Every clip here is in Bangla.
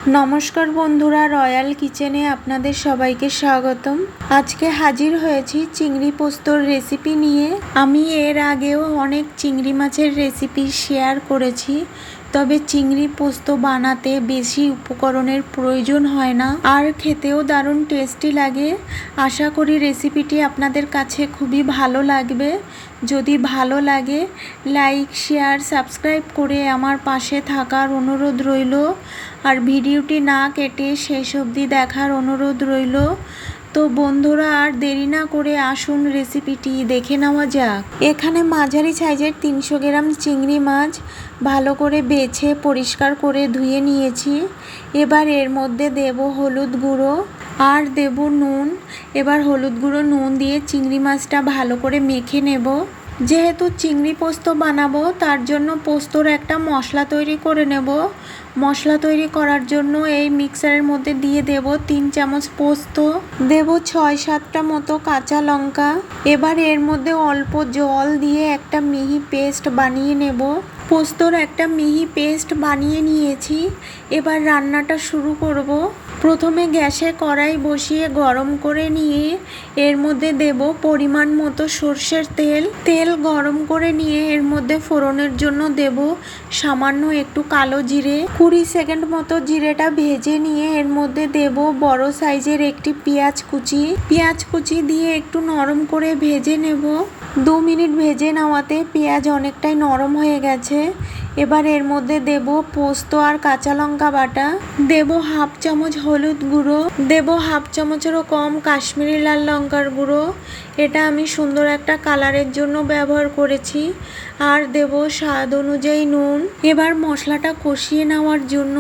নমস্কার বন্ধুরা, রয়্যাল কিচেনে আপনাদের সবাইকে স্বাগতম। আজকে হাজির হয়েছি চিংড়ি পোস্তর রেসিপি নিয়ে। আমি এর আগেও অনেক চিংড়ি মাছের রেসিপি শেয়ার করেছি, তবে চিংড়ি পোস্ত বানাতে বেশি উপকরণের প্রয়োজন হয় না আর খেতেও দারুণ টেস্টি লাগে। আশা করি রেসিপিটি আপনাদের কাছে খুবই ভালো লাগবে। যদি ভালো লাগে লাইক, শেয়ার, সাবস্ক্রাইব করে আমার পাশে থাকার অনুরোধ রইল, আর ভিডিওটি না কেটে শেষ অবধি দেখার অনুরোধ রইল। তো বন্ধুরা, আর দেরি না করে আসুন রেসিপিটি দেখে নেওয়া যাক। এখানে মাঝারি সাইজের 300 গ্রাম চিংড়ি মাছ ভালো করে বেছে পরিষ্কার করে ধুয়ে নিয়েছি। এবার এর মধ্যে দেব হলুদ গুঁড়ো আর দেব নুন। এবার হলুদ গুঁড়ো নুন দিয়ে চিংড়ি মাছটা ভালো করে মেখে নেব। যেহেতু চিংড়ি পোস্ত বানাবো, তার জন্য পোস্তর একটা মশলা তৈরি করে নেব। মশলা তৈরি করার জন্য এই মিক্সারের মধ্যে দিয়ে দেব 3 চামচ পোস্ত, দেব 6-7টা মতো কাঁচা লঙ্কা। এবার এর মধ্যে অল্প জল দিয়ে একটা মিহি পেস্ট বানিয়ে নেব। পোস্তর একটা মিহি পেস্ট বানিয়ে নিয়েছি। এবার রান্নাটা শুরু করব। প্রথমে গ্যাসে কড়াই বসিয়ে গরম করে নিয়ে এর মধ্যে দেব পরিমাণ মতো সর্ষের তেল। তেল গরম করে নিয়ে এর মধ্যে ফোড়নের জন্য দেব সামান্য একটু কালো জিরে। 20 সেকেন্ড মতো জিরেটা ভেজে নিয়ে এর মধ্যে দেব বড় সাইজের একটি পেঁয়াজ কুচি দিয়ে একটু নরম করে ভেজে নেব। 2 মিনিট ভেজে নেওয়াতে পেঁয়াজ অনেকটাই নরম হয়ে গেছে। এবার এর মধ্যে দেব পোস্ত আর কাঁচা লঙ্কা বাটা, দেব 1/2 চামচ হলুদ গুঁড়ো, দেব 1/2 চামচেরও কম কাশ্মীরি লাল লঙ্কার গুঁড়ো। এটা আমি সুন্দর একটা কালারের জন্য ব্যবহার করেছি। আর দেব স্বাদ অনুযায়ী নুন। এবার মশলাটা কষিয়ে নেওয়ার জন্য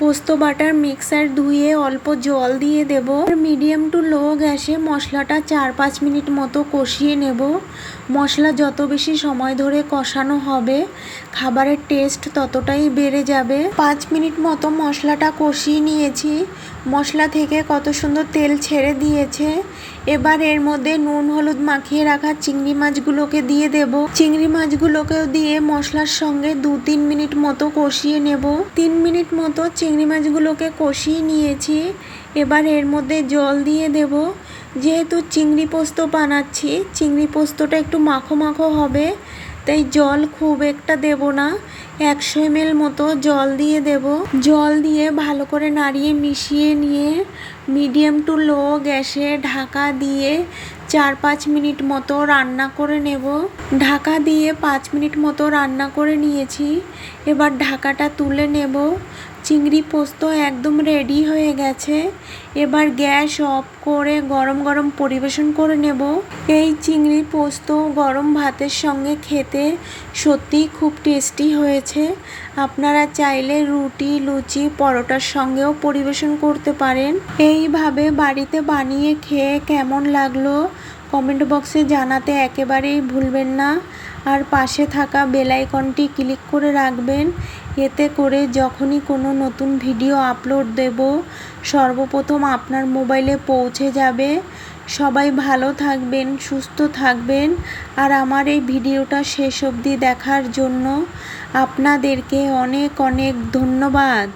পোস্ত বাটার মিক্সার ধুয়ে অল্প জল দিয়ে দেব। মিডিয়াম টু লো গ্যাসে মশলাটা 4-5 মিনিট মতো কষিয়ে নেব। মশলা যত বেশি সময় ধরে কষানো হবে, খাবারের টেস্ট ততটাই বেড়ে যাবে। 5 মিনিট মতো মশলাটা কষিয়ে নিয়েছি। মশলা থেকে কত সুন্দর তেল ছেড়ে দিয়েছে। এবার এর মধ্যে নুন হলুদ মাখিয়ে রাখা চিংড়ি মাছগুলোকে দিয়ে দেব। চিংড়ি মাছগুলোকেও দিয়ে মশলার সঙ্গে 2-3 মিনিট মতো কষিয়ে নেব। 3 মিনিট মতো চিংড়ি মাছগুলোকে কষিয়ে নিয়েছি। এবার এর মধ্যে জল দিয়ে দেব। যেহেতু চিংড়ি পোস্ত বানাচ্ছি, চিংড়ি পোস্তটা একটু মাখো মাখো হবে, তাই জল খুব একটা দেব না। 100 ml মতো জল দিয়ে দেব। জল দিয়ে ভালো করে নাড়িয়ে মিশিয়ে নিয়ে মিডিয়াম টু লো গ্যাসে ঢাকা দিয়ে 4-5 মিনিট মতো রান্না করে নেব। ঢাকা দিয়ে 5 মিনিট মতো রান্না করে নিয়েছি। এবার ঢাকাটা তুলে নেব। চিংড়ি পোস্ত একদম রেডি হয়ে গেছে। এবার গ্যাস অফ করে গরম গরম পরিবেশন করে নেব। এই চিংড়ি পোস্ত গরম ভাতের সঙ্গে খেতে সত্যিই খুব টেস্টি হয়েছে। আপনারা চাইলে রুটি, লুচি, পরোটার সঙ্গেও পরিবেশন করতে পারেন। এইভাবে বাড়িতে বানিয়ে খেয়ে কেমন লাগলো কমেন্ট বক্সে জানাতে একেবারেই ভুলবেন না। আর পাশে থাকা বেল আইকনটি ক্লিক করে রাখবেন। এতে করে যখনই কোনো নতুন ভিডিও আপলোড দেব, সর্বপ্রথম আপনার মোবাইলে পৌঁছে যাবে। সবাই ভালো থাকবেন, সুস্থ থাকবেন। আর আমার এই ভিডিওটা শেষ অবধি দেখার জন্য আপনাদেরকে অনেক অনেক ধন্যবাদ।